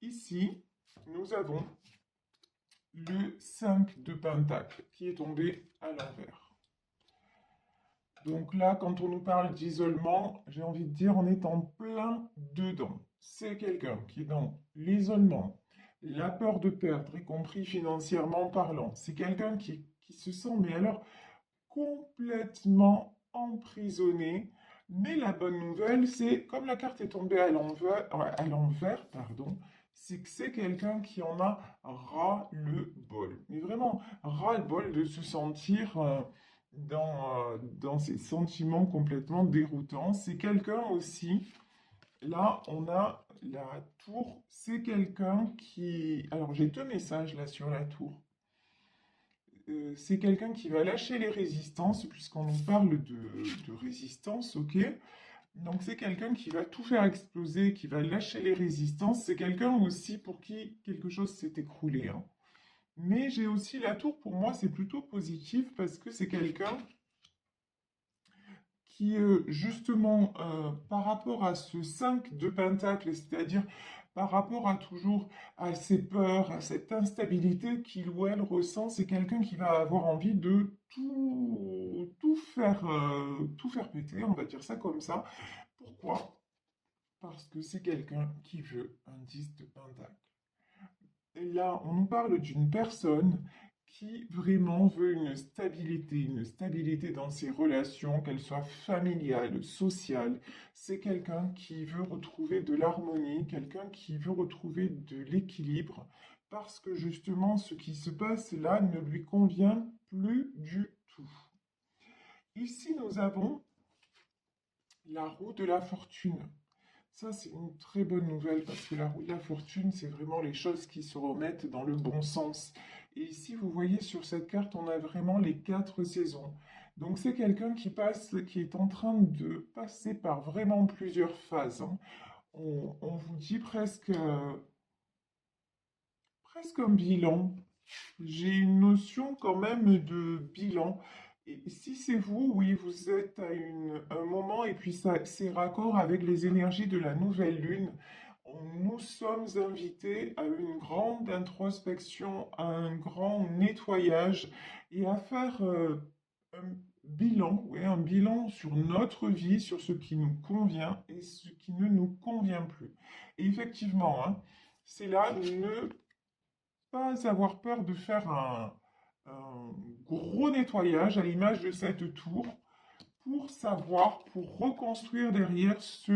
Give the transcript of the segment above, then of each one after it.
Ici, nous avons le 5 de Pentacle qui est tombé à l'envers. Donc là, quand on nous parle d'isolement, j'ai envie de dire, on est en plein dedans. C'est quelqu'un qui est dans l'isolement, la peur de perdre, y compris financièrement parlant. C'est quelqu'un qui se sent, mais alors, complètement emprisonné. Mais la bonne nouvelle, c'est, comme la carte est tombée à l'envers, pardon, c'est que c'est quelqu'un qui en a ras-le-bol. Mais vraiment, ras-le-bol de se sentir dans ces sentiments complètement déroutants. C'est quelqu'un aussi, là, on a la tour, c'est quelqu'un qui... Alors, j'ai deux messages là sur la tour. C'est quelqu'un qui va lâcher les résistances, puisqu'on nous parle de résistance, ok? Donc c'est quelqu'un qui va tout faire exploser, qui va lâcher les résistances. C'est quelqu'un aussi pour qui quelque chose s'est écroulé, hein. Mais j'ai aussi la tour, pour moi, c'est plutôt positif parce que c'est quelqu'un qui, justement, par rapport à ce 5 de Pentacle, c'est-à-dire par rapport à toujours à ses peurs, à cette instabilité qu'il ou elle ressent, c'est quelqu'un qui va avoir envie de tout faire péter, on va dire ça comme ça. Pourquoi? Parce que c'est quelqu'un qui veut un 10 de Pentacle. Et là, on nous parle d'une personne qui vraiment veut une stabilité dans ses relations, qu'elles soient familiales, sociales. C'est quelqu'un qui veut retrouver de l'harmonie, quelqu'un qui veut retrouver de l'équilibre, parce que justement, ce qui se passe là ne lui convient plus du tout. Ici, nous avons la roue de la fortune. Ça, c'est une très bonne nouvelle parce que la roue de la fortune, c'est vraiment les choses qui se remettent dans le bon sens. Et ici, vous voyez sur cette carte, on a vraiment les quatre saisons. Donc, c'est quelqu'un qui passe, qui est en train de passer par vraiment plusieurs phases, hein. On vous dit presque un bilan. J'ai une notion quand même de bilan. Et si c'est vous, oui, vous êtes à un moment et puis ça, c'est raccord avec les énergies de la nouvelle lune. Nous sommes invités à une grande introspection, à un grand nettoyage et à faire un bilan, ouais, un bilan sur notre vie, sur ce qui nous convient et ce qui ne nous convient plus. Et effectivement, hein, c'est là, ne pas avoir peur de faire un gros nettoyage à l'image de cette tour pour savoir, pour reconstruire derrière ce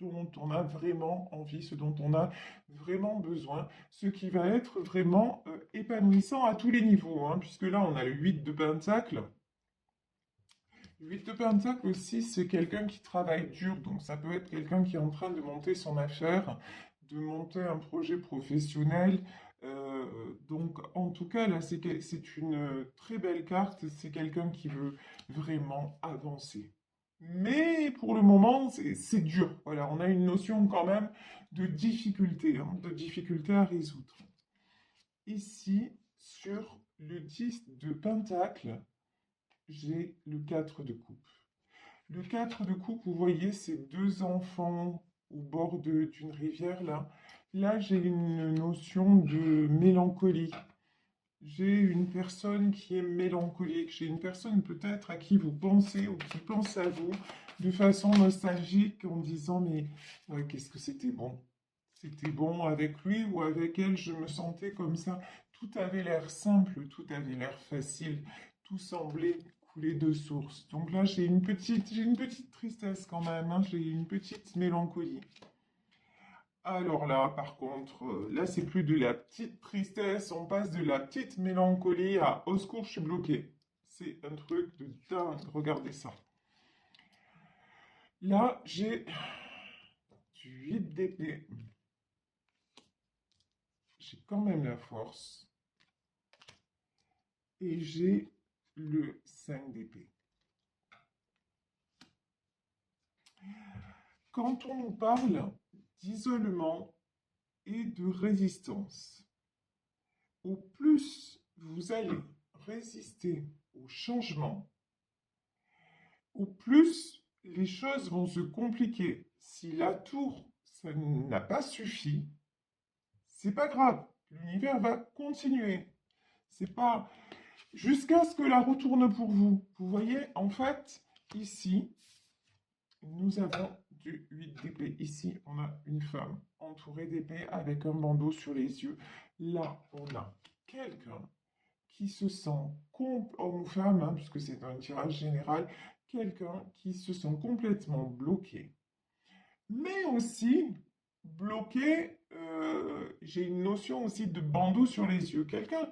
dont on a vraiment envie, ce dont on a vraiment besoin, ce qui va être vraiment épanouissant à tous les niveaux, hein, puisque là on a le 8 de Pentacle. Le 8 de Pentacle aussi, c'est quelqu'un qui travaille dur, donc ça peut être quelqu'un qui est en train de monter son affaire, de monter un projet professionnel. Donc en tout cas, là, c'est une très belle carte, c'est quelqu'un qui veut vraiment avancer. Mais pour le moment, c'est dur. Voilà, on a une notion quand même de difficulté, hein, de difficulté à résoudre. Ici, sur le 10 de Pentacle, j'ai le 4 de coupe. Le 4 de coupe, vous voyez ces deux enfants au bord d'une rivière là. Là, j'ai une notion de mélancolie. J'ai une personne qui est mélancolique. J'ai une personne peut-être à qui vous pensez ou qui pense à vous de façon nostalgique en disant mais ouais, qu'est-ce que c'était bon. C'était bon avec lui ou avec elle, je me sentais comme ça. Tout avait l'air simple, tout avait l'air facile, tout semblait couler de source. Donc là, j'ai une petite tristesse quand même, hein, j'ai une petite mélancolie. Alors là, par contre, là, c'est plus de la petite tristesse, on passe de la petite mélancolie à au secours, je suis bloqué. C'est un truc de dingue, regardez ça. Là, j'ai du 8 d'épée. J'ai quand même la force. Et j'ai le 5 d'épée. Quand on nous parle d'isolement et de résistance, au plus vous allez résister au changement, au plus les choses vont se compliquer. Si la tour, ça n'a pas suffi, c'est pas grave. L'univers va continuer. C'est pas jusqu'à ce que la roue tourne pour vous. Vous voyez, en fait, ici, nous avons du 8 d'épée. Ici, on a une femme entourée d'épée avec un bandeau sur les yeux. Là, on a quelqu'un qui se sent, homme ou femme, hein, puisque c'est un tirage général, quelqu'un qui se sent complètement bloqué. Mais aussi bloqué, j'ai une notion aussi de bandeau sur les yeux. Quelqu'un,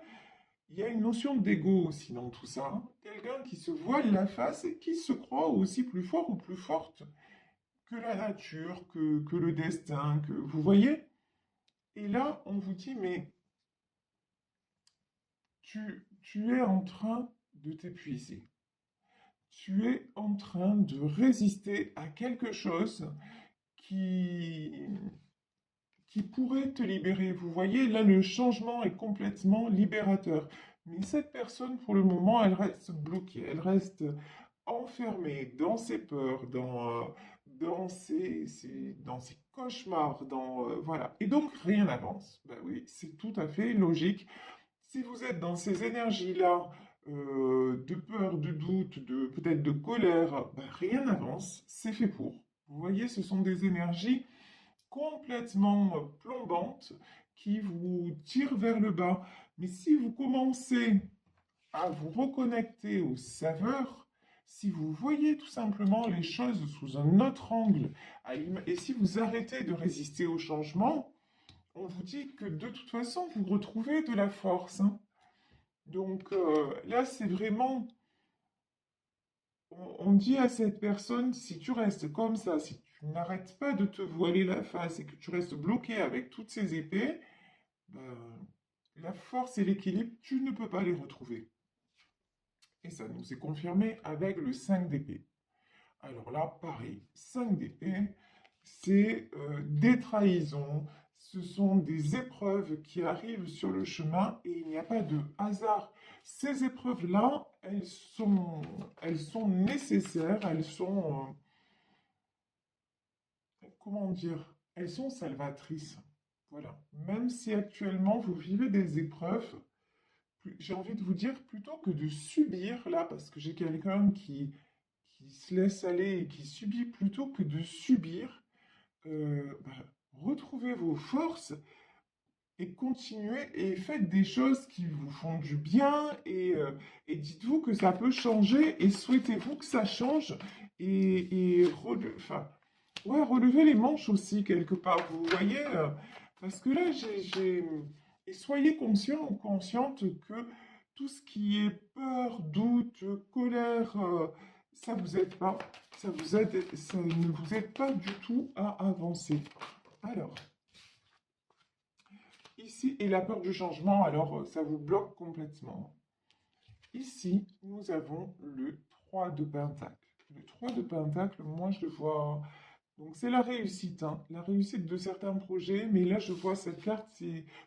il y a une notion d'ego aussi dans tout ça, hein. Quelqu'un qui se voile la face et qui se croit aussi plus fort ou plus forte que la nature, que le destin, que vous voyez. Et là, on vous dit, mais tu es en train de t'épuiser. Tu es en train de résister à quelque chose qui, qui pourrait te libérer. Vous voyez, là, le changement est complètement libérateur. Mais cette personne, pour le moment, elle reste bloquée, elle reste enfermée dans ses peurs, dans ses cauchemars, voilà. Et donc, rien n'avance. Ben oui, c'est tout à fait logique. Si vous êtes dans ces énergies-là, de peur, de doute, peut-être de colère, ben rien n'avance, c'est fait pour. Vous voyez, ce sont des énergies complètement plombantes qui vous tirent vers le bas. Mais si vous commencez à vous reconnecter aux saveurs, si vous voyez tout simplement les choses sous un autre angle, et si vous arrêtez de résister au changement, on vous dit que de toute façon, vous retrouvez de la force, hein. Donc là, c'est vraiment, on dit à cette personne, si tu restes comme ça, si tu n'arrêtes pas de te voiler la face et que tu restes bloqué avec toutes ces épées, ben, la force et l'équilibre, tu ne peux pas les retrouver. Et ça nous est confirmé avec le 5 d'épée. Alors là, pareil, 5 d'épée, c'est des trahisons, ce sont des épreuves qui arrivent sur le chemin et il n'y a pas de hasard. Ces épreuves-là, elles sont nécessaires, elles sont, comment dire, elles sont salvatrices. Voilà. Même si actuellement vous vivez des épreuves, j'ai envie de vous dire plutôt que de subir là, parce que j'ai quelqu'un qui se laisse aller et qui subit plutôt que de subir, bah, retrouvez vos forces et continuez et faites des choses qui vous font du bien et dites-vous que ça peut changer et souhaitez-vous que ça change enfin, ouais, relevez les manches aussi quelque part, vous voyez, parce que là, et soyez conscient ou consciente que tout ce qui est peur, doute, colère, ça vous aide pas, ça ne vous aide pas du tout à avancer. Alors, ici, et la peur du changement, alors ça vous bloque complètement. Ici, nous avons le 3 de Pentacle. Le 3 de Pentacle, moi je le vois. Donc c'est la réussite, hein, la réussite de certains projets, mais là je vois cette carte,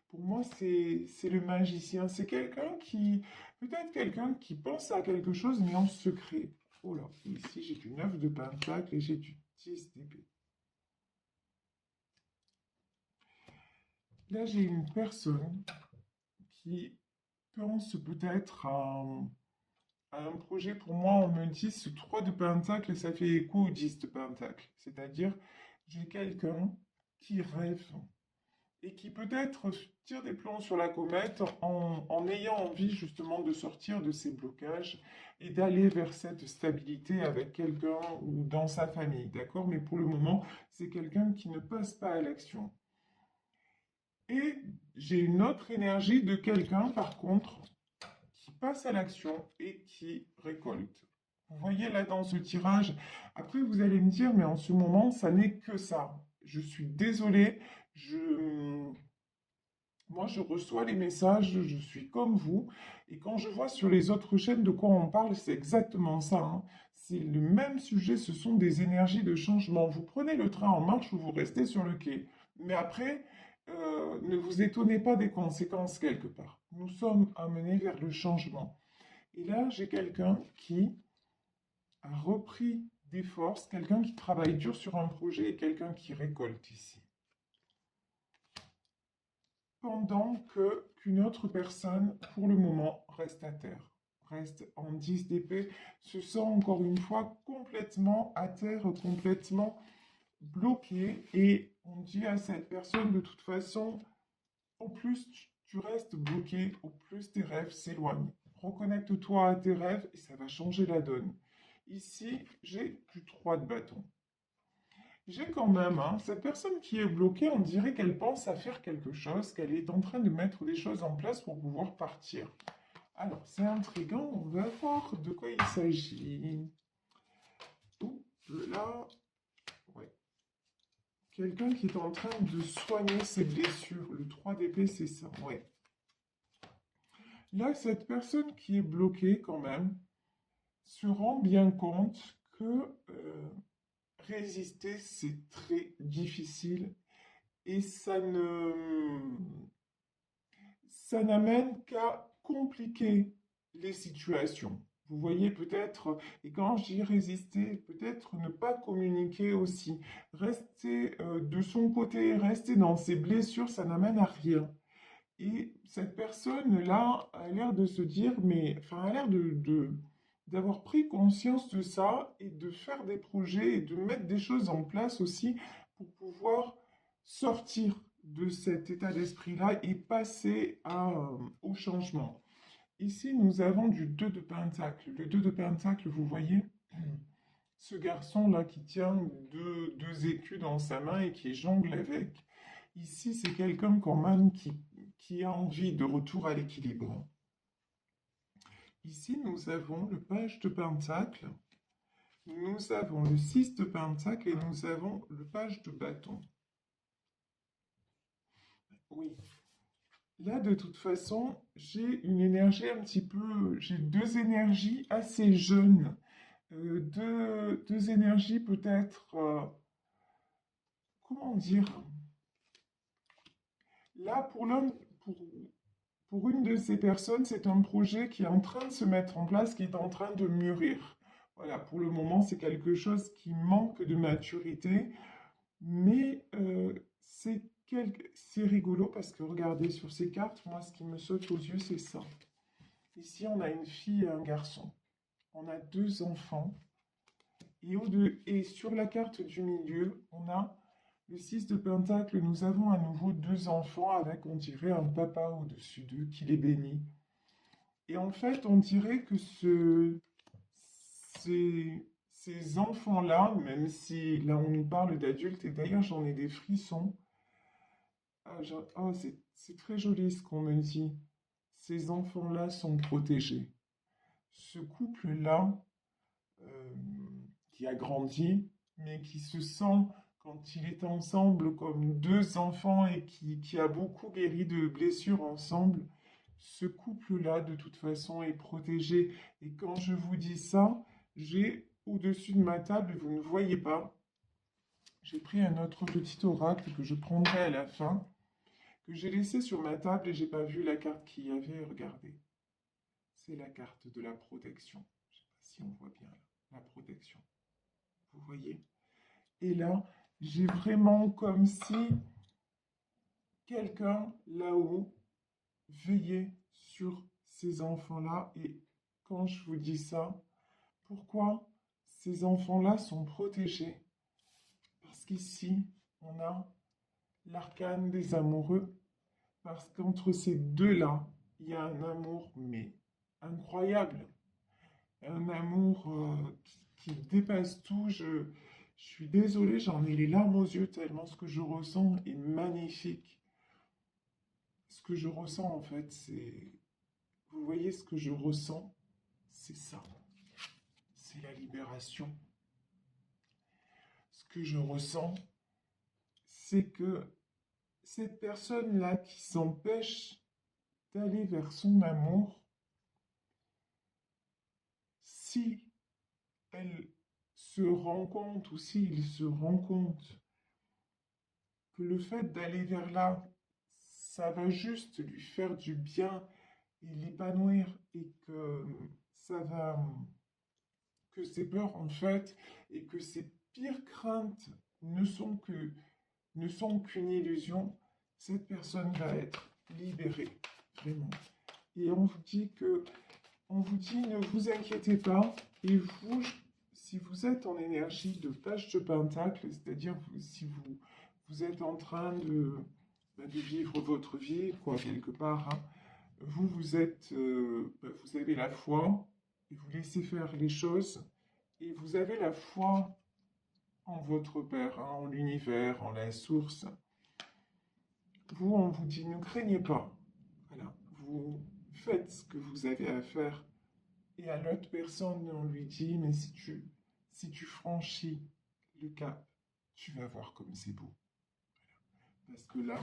pour moi c'est le magicien. C'est quelqu'un qui, peut-être quelqu'un qui pense à quelque chose, mais en secret. Oh là, ici j'ai du 9 de Pentacle et j'ai du 10 d'épée. Là j'ai une personne qui pense peut-être à un projet. Pour moi, on me dit ce 3 de Pentacle et ça fait écho au 10 de Pentacle. C'est-à-dire, j'ai quelqu'un qui rêve et qui peut-être tire des plombs sur la comète en ayant envie justement de sortir de ses blocages et d'aller vers cette stabilité avec quelqu'un ou dans sa famille, d'accord? Mais pour le moment, c'est quelqu'un qui ne passe pas à l'action. Et j'ai une autre énergie de quelqu'un, par contre, qui passe à l'action et qui récolte. Vous voyez là dans ce tirage, après vous allez me dire, mais en ce moment, ça n'est que ça. Je suis désolé, moi je reçois les messages, je suis comme vous, et quand je vois sur les autres chaînes de quoi on parle, c'est exactement ça, hein. C'est le même sujet, ce sont des énergies de changement. Vous prenez le train en marche ou vous restez sur le quai. Mais après, ne vous étonnez pas des conséquences quelque part. Nous sommes amenés vers le changement. Et là, j'ai quelqu'un qui a repris des forces, quelqu'un qui travaille dur sur un projet et quelqu'un qui récolte ici. pendant qu'une autre personne, pour le moment, reste à terre, reste en 10 d'épée, se sent encore une fois complètement à terre, complètement bloqué, et on dit à cette personne de toute façon, au plus tu restes bloqué, au plus tes rêves s'éloignent. Reconnecte-toi à tes rêves et ça va changer la donne. Ici, j'ai du 3 de bâton. J'ai quand même, hein, cette personne qui est bloquée, on dirait qu'elle pense à faire quelque chose, qu'elle est en train de mettre des choses en place pour pouvoir partir. Alors, c'est intriguant, on va voir de quoi il s'agit. Oups, là, ouais. Quelqu'un qui est en train de soigner ses blessures. Le 3 d'épée, c'est ça, ouais. Là, cette personne qui est bloquée quand même se rend bien compte que résister, c'est très difficile et ça n'amène qu'à compliquer les situations. Vous voyez peut-être, et quand je dis résister, peut-être ne pas communiquer aussi. Rester de son côté, rester dans ses blessures, ça n'amène à rien. Et cette personne-là a l'air de se dire, mais, enfin, a l'air d'avoir pris conscience de ça et de faire des projets et de mettre des choses en place aussi pour pouvoir sortir de cet état d'esprit-là et passer au changement. Ici, nous avons du 2 de Pentacle. Le 2 de Pentacle, vous voyez, ce garçon-là qui tient deux écus dans sa main et qui jongle avec. Ici, c'est quelqu'un quand même qui a envie de retour à l'équilibre. Ici, nous avons le page de Pentacle, nous avons le 6 de Pentacle et nous avons le page de bâton. Oui. Là, de toute façon, j'ai une énergie un petit peu... J'ai deux énergies assez jeunes. Deux énergies peut-être... comment dire? Là, pour une de ces personnes, c'est un projet qui est en train de se mettre en place, qui est en train de mûrir. Voilà, pour le moment, c'est quelque chose qui manque de maturité, mais c'est rigolo parce que regardez sur ces cartes, moi, ce qui me saute aux yeux, c'est ça. Ici, on a une fille et un garçon. On a deux enfants. Et sur la carte du milieu, on a le 6 de Pentacle. Nous avons à nouveau deux enfants avec, on dirait, un papa au-dessus d'eux qui les bénit. Et en fait, on dirait que ces enfants-là, même si là on nous parle d'adultes, et d'ailleurs j'en ai des frissons, oh, c'est très joli ce qu'on me dit. Ces enfants-là sont protégés. Ce couple-là, euh, qui a grandi, mais qui se sent, quand il est ensemble, comme deux enfants et qui a beaucoup guéri de blessures ensemble, ce couple-là, de toute façon, est protégé. Et quand je vous dis ça, j'ai au-dessus de ma table, vous ne voyez pas, j'ai pris un autre petit oracle que je prendrai à la fin, que j'ai laissé sur ma table et j'ai pas vu la carte qu'il y avait. Regardez, c'est la carte de la protection. Je sais pas si on voit bien là, la protection. Vous voyez? Et là, j'ai vraiment comme si quelqu'un là-haut veillait sur ces enfants-là. Et quand je vous dis ça, pourquoi ces enfants-là sont protégés? Parce qu'ici, on a l'arcane des amoureux. Parce qu'entre ces deux-là, il y a un amour, mais incroyable. Un amour qui dépasse tout. Je suis désolée, j'en ai les larmes aux yeux tellement ce que je ressens est magnifique. Ce que je ressens en fait, c'est... Vous voyez ce que je ressens? C'est ça. C'est la libération. Ce que je ressens, c'est que cette personne-là qui s'empêche d'aller vers son amour, si elle se rend compte ou s'il se rend compte que le fait d'aller vers là, ça va juste lui faire du bien et l'épanouir et que ça va, que ses peurs en fait et que ses pires craintes ne sont qu'une illusion, cette personne va être libéré, vraiment. Et on vous dit, ne vous inquiétez pas. Et vous, si vous êtes en énergie de page de pentacle, c'est-à-dire si vous êtes en train de vivre votre vie, quoi, quelque part, hein, vous avez la foi, et vous laissez faire les choses, et vous avez la foi en votre Père, hein, en l'univers, en la source. Vous, on vous dit, ne craignez pas. Voilà, vous faites ce que vous avez à faire. Et à l'autre personne, on lui dit, mais si tu franchis le cap, tu vas voir comme c'est beau. Parce que là,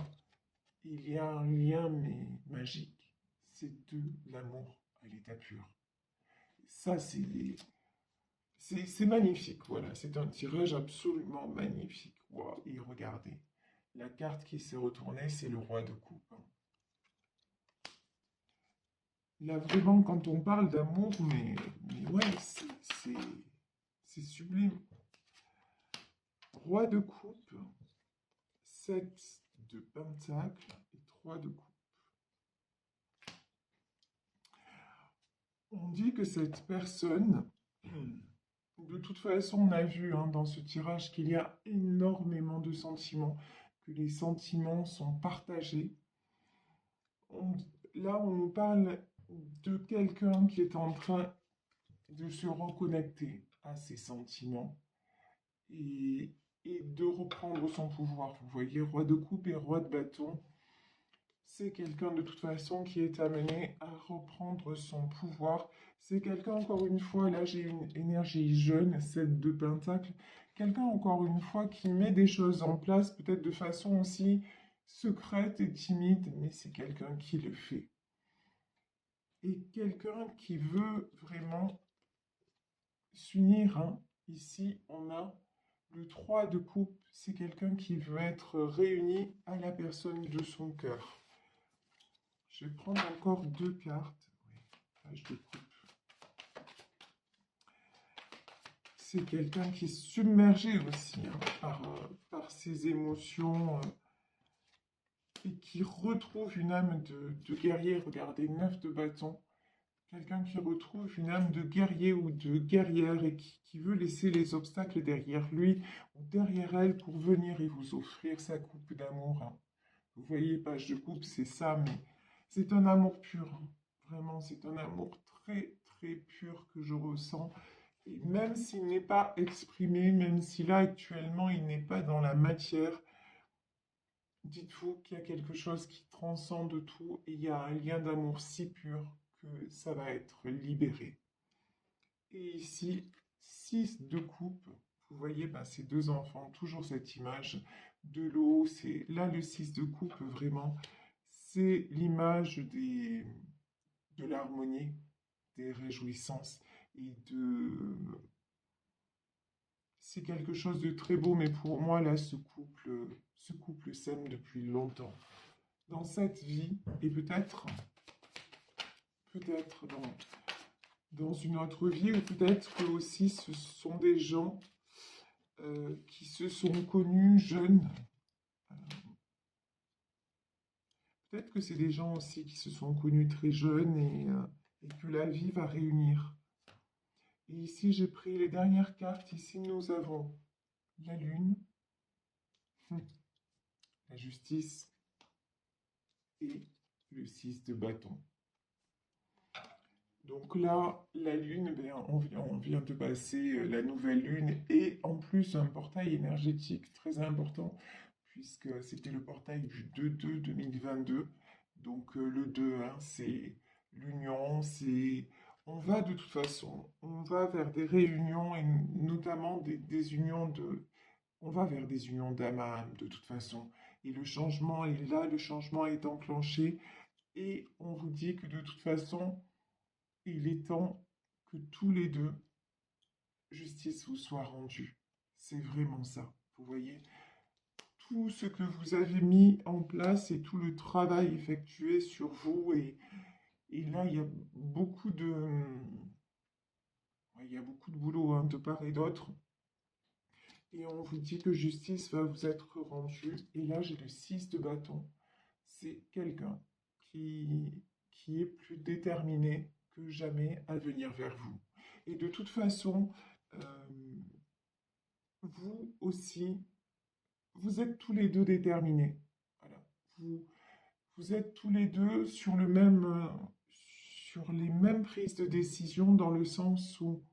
il y a un lien mais magique. C'est de l'amour à l'état pur. Ça, c'est magnifique. Voilà, c'est un tirage absolument magnifique. Wow. Et regardez, la carte qui s'est retournée, c'est le roi de coupe. Là, vraiment, quand on parle d'amour, mais ouais, c'est sublime. Roi de coupe, 7 de pentacle et 3 de coupe. On dit que cette personne, de toute façon, on a vu hein, dans ce tirage qu'il y a énormément de sentiments, que les sentiments sont partagés. Là, on nous parle de quelqu'un qui est en train de se reconnecter à ses sentiments et, et de reprendre son pouvoir. Vous voyez, roi de coupe et roi de bâton, c'est quelqu'un de toute façon qui est amené à reprendre son pouvoir. C'est quelqu'un, encore une fois, là j'ai une énergie jeune, 7 de pentacle, quelqu'un, encore une fois, qui met des choses en place, peut-être de façon aussi secrète et timide, mais c'est quelqu'un qui le fait. Et quelqu'un qui veut vraiment s'unir. Hein. Ici, on a le 3 de coupe, c'est quelqu'un qui veut être réuni à la personne de son cœur. Je vais prendre encore 2 cartes. Oui, page de coupe. C'est quelqu'un qui est submergé aussi hein, par ses émotions et qui retrouve une âme de guerrier. Regardez, 9 de bâton. Quelqu'un qui retrouve une âme de guerrier ou de guerrière et qui veut laisser les obstacles derrière lui ou derrière elle pour venir et vous offrir sa coupe d'amour. Hein. Vous voyez, page de coupe, c'est ça, mais c'est un amour pur. Hein. Vraiment, c'est un amour très, très pur que je ressens. Et même s'il n'est pas exprimé, même si là, actuellement, il n'est pas dans la matière, dites-vous qu'il y a quelque chose qui transcende tout et il y a un lien d'amour si pur que ça va être libéré. Et ici, 6 de coupe. Vous voyez, ben, ces deux enfants, toujours cette image de l'eau. C'est là le 6 de coupe, vraiment. C'est l'image de l'harmonie, des réjouissances et de... C'est quelque chose de très beau, mais pour moi, là, ce couple s'aime depuis longtemps. Dans cette vie, et peut-être dans une autre vie, ou peut-être que aussi ce sont des gens qui se sont connus jeunes. Euh, Peut-être que c'est des gens aussi qui se sont connus très jeunes et que la vie va réunir. Et ici, j'ai pris les dernières cartes. Ici, nous avons la lune, la justice et le 6 de bâton. Donc là, la lune, ben, on vient de passer la nouvelle lune et en plus un portail énergétique très important puisque c'était le portail du 2-2 2022. Donc le 2, hein, c'est l'union, c'est... On va de toute façon, on va vers des réunions et notamment des unions de... On va vers des unions d'âme à âme de toute façon. Et le changement est là, le changement est enclenché et on vous dit que de toute façon, il est temps que tous les deux, justice vous soit rendue. C'est vraiment ça, vous voyez tout ce que vous avez mis en place et tout le travail effectué sur vous. Et là, il y a beaucoup de boulot hein, de part et d'autre. Et on vous dit que justice va vous être rendue. Et là, j'ai le 6 de bâton. C'est quelqu'un. qui est plus déterminé que jamais à venir vers vous. Et de toute façon, euh, vous aussi, vous êtes tous les deux déterminés. Voilà. Vous êtes tous les deux sur sur les mêmes prises de décision dans le sens où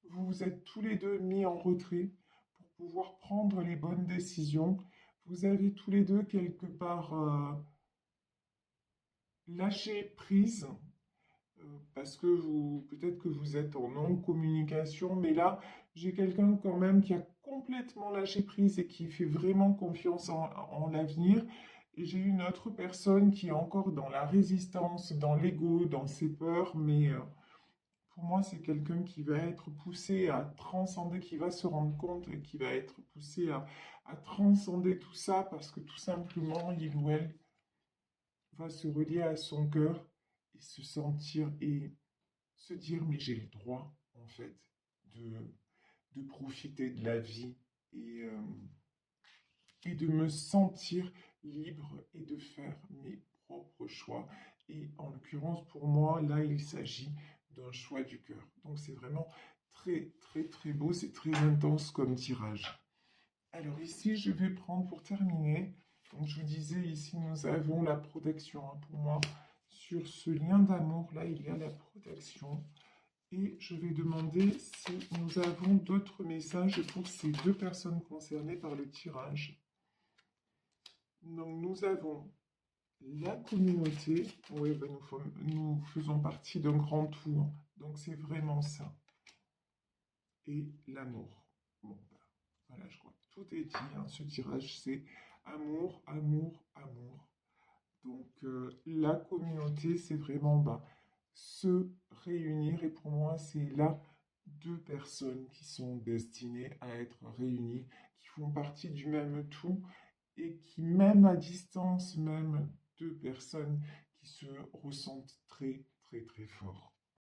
vous vous êtes tous les deux mis en retrait pour pouvoir prendre les bonnes décisions. Vous avez tous les deux quelque part lâché prise parce que vous, peut-être que vous êtes en non-communication, mais là, j'ai quelqu'un quand même qui a complètement lâché prise et qui fait vraiment confiance en l'avenir. Et j'ai une autre personne qui est encore dans la résistance, dans l'ego, dans ses peurs, mais pour moi, c'est quelqu'un qui va être poussé à transcender, qui va se rendre compte et qui va être poussé à transcender tout ça parce que tout simplement, il ou elle va se relier à son cœur et se sentir et se dire, mais j'ai le droit, en fait, de profiter de la vie et, euh, et de me sentir libre et de faire mes propres choix. Et en l'occurrence, pour moi, là, il s'agit d'un choix du cœur. Donc, c'est vraiment très, très, très beau. C'est très intense comme tirage. Alors ici, je vais prendre pour terminer. Donc, je vous disais, ici, nous avons la protection. Hein. Pour moi, sur ce lien d'amour, là, il y a la protection. Et je vais demander si nous avons d'autres messages pour ces deux personnes concernées par le tirage. Donc, nous avons la communauté. Oui, ben, nous faisons partie d'un grand tour. Donc, c'est vraiment ça. Et l'amour. Bon, ben, voilà, je crois que tout est dit. Hein. Ce tirage, c'est amour, amour, amour. Donc, la communauté, c'est vraiment se réunir. Et pour moi, c'est là deux personnes qui sont destinées à être réunies, qui font partie du même tout et qui, même à distance, même deux personnes qui se ressentent très, très, très fort.